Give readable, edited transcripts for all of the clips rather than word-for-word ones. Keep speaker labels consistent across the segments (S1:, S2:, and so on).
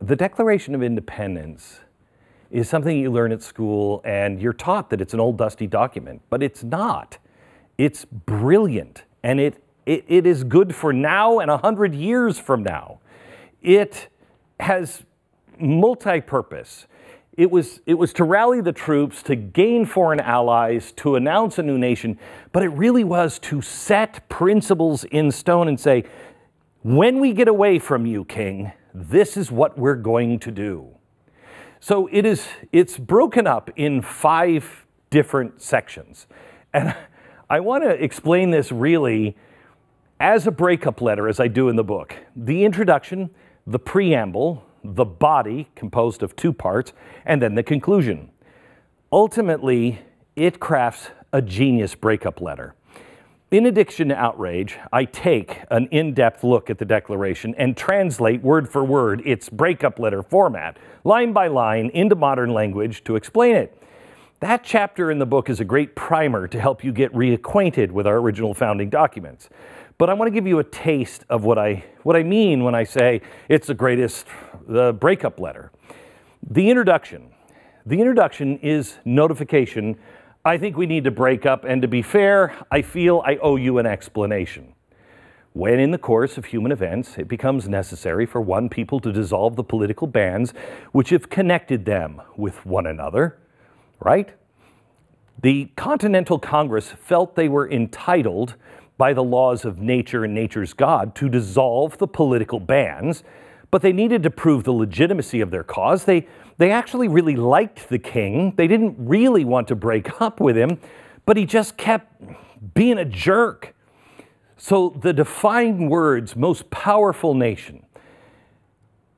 S1: The Declaration of Independence is something you learn at school, and you're taught that it's an old dusty document, but it's not. It's brilliant, and it is good for now and 100 years from now. It has multi-purpose. It was to rally the troops, to gain foreign allies, to announce a new nation, but it really was to set principles in stone and say, when we get away from you, King, this is what we're going to do. So it's broken up in 5 different sections. And I want to explain this really as a breakup letter, as I do in the book. The introduction, the preamble, the body, composed of 2 parts, and then the conclusion. Ultimately, it crafts a genius breakup letter. In addition to outrage, I take an in-depth look at the Declaration and translate word for word its breakup letter format, line by line, into modern language to explain it. That chapter in the book is a great primer to help you get reacquainted with our original founding documents. But I want to give you a taste of what I mean when I say it's the greatest breakup letter. The introduction. The introduction is notification. I think we need to break up, and to be fair, I feel I owe you an explanation. When in the course of human events, it becomes necessary for one people to dissolve the political bands which have connected them with one another, right? The Continental Congress felt they were entitled by the laws of nature and nature's God to dissolve the political bands, but they needed to prove the legitimacy of their cause. They actually really liked the king. They didn't really want to break up with him, but he just kept being a jerk. So the defining words, most powerful nation,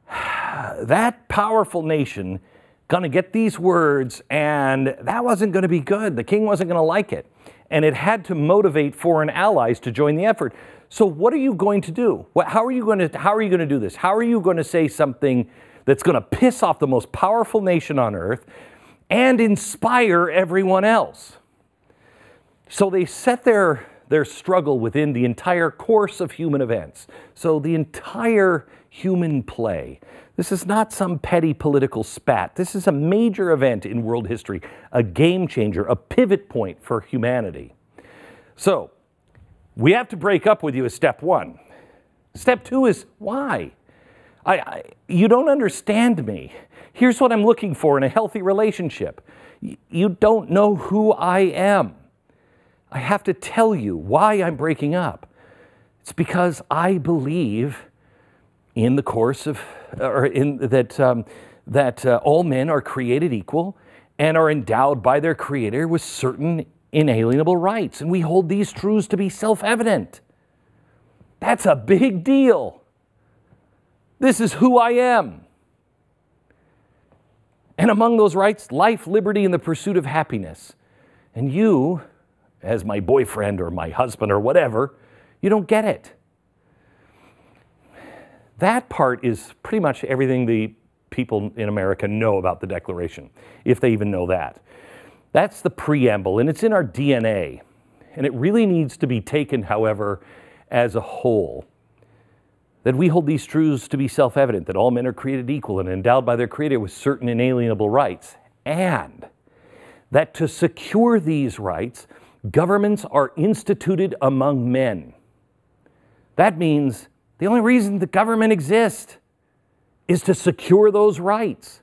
S1: that powerful nation gonna get these words, and that wasn't gonna be good. The king wasn't gonna like it. And it had to motivate foreign allies to join the effort. So what are you going to do? How are you going to do this? How are you going to say something that's going to piss off the most powerful nation on earth and inspire everyone else? So they set their struggle within the entire course of human events. So the entire human play. This is not some petty political spat. This is a major event in world history, a game changer, a pivot point for humanity. So we have to break up with you as step 1. Step 2 is why? You don't understand me. Here's what I'm looking for in a healthy relationship. You don't know who I am. I have to tell you why I'm breaking up. It's because I believe in the course of, that all men are created equal and are endowed by their Creator with certain inalienable rights. And we hold these truths to be self-evident. That's a big deal. This is who I am. And among those rights, life, liberty, and the pursuit of happiness. And you, as my boyfriend or my husband or whatever, you don't get it. That part is pretty much everything the people in America know about the Declaration, if they even know that. That's the preamble, and it's in our DNA. And it really needs to be taken, however, as a whole. That we hold these truths to be self-evident, that all men are created equal and endowed by their Creator with certain inalienable rights, and that to secure these rights, governments are instituted among men. That means the only reason the government exists is to secure those rights,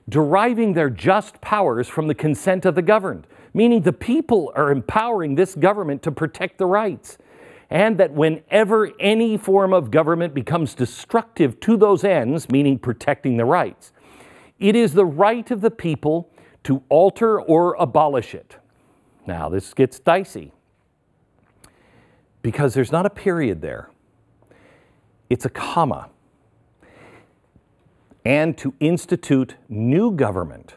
S1: deriving their just powers from the consent of the governed, meaning the people are empowering this government to protect the rights, and that whenever any form of government becomes destructive to those ends, meaning protecting the rights, it is the right of the people to alter or abolish it. Now, this gets dicey because there's not a period there. It's a comma. And to institute new government,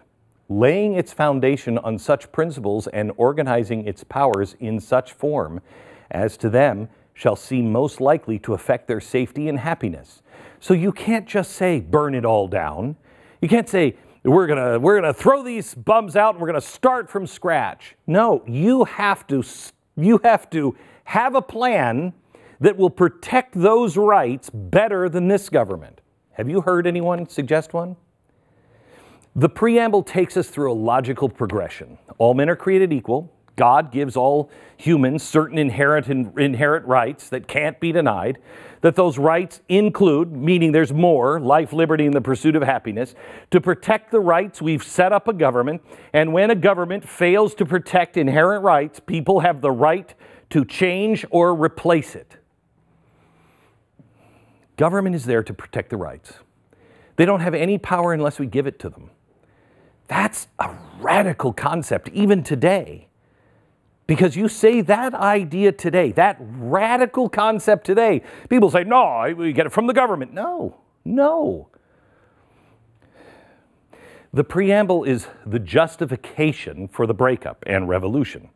S1: laying its foundation on such principles and organizing its powers in such form as to them shall seem most likely to affect their safety and happiness. So you can't just say, burn it all down. You can't say, we're gonna throw these bums out and we're gonna start from scratch. No, you have to have a plan that will protect those rights better than this government. Have you heard anyone suggest one? The preamble takes us through a logical progression. All men are created equal. God gives all humans certain inherent rights that can't be denied, that those rights include, meaning there's more, life, liberty, and the pursuit of happiness. To protect the rights, we've set up a government, and when a government fails to protect inherent rights, people have the right to change or replace it. Government is there to protect the rights. They don't have any power unless we give it to them. That's a radical concept, even today. Because you say that idea today, that radical concept today, people say, no, we get it from the government. No, no. The preamble is the justification for the breakup and revolution.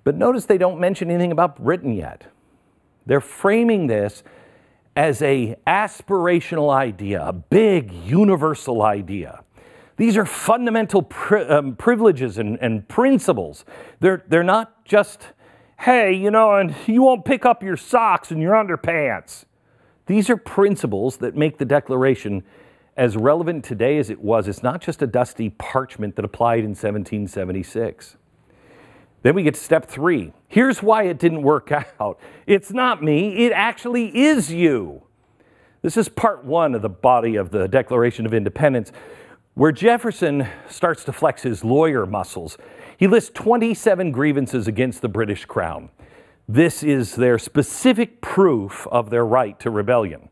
S1: But notice they don't mention anything about Britain yet. They're framing this as an aspirational idea, a big universal idea. These are fundamental privileges and principles. They're not just, hey, you know, and you won't pick up your socks and your underpants. These are principles that make the Declaration as relevant today as it was. It's not just a dusty parchment that applied in 1776. Then we get to step 3. Here's why it didn't work out. It's not me, it actually is you. This is part 1 of the body of the Declaration of Independence, where Jefferson starts to flex his lawyer muscles. He lists 27 grievances against the British Crown. This is their specific proof of their right to rebellion.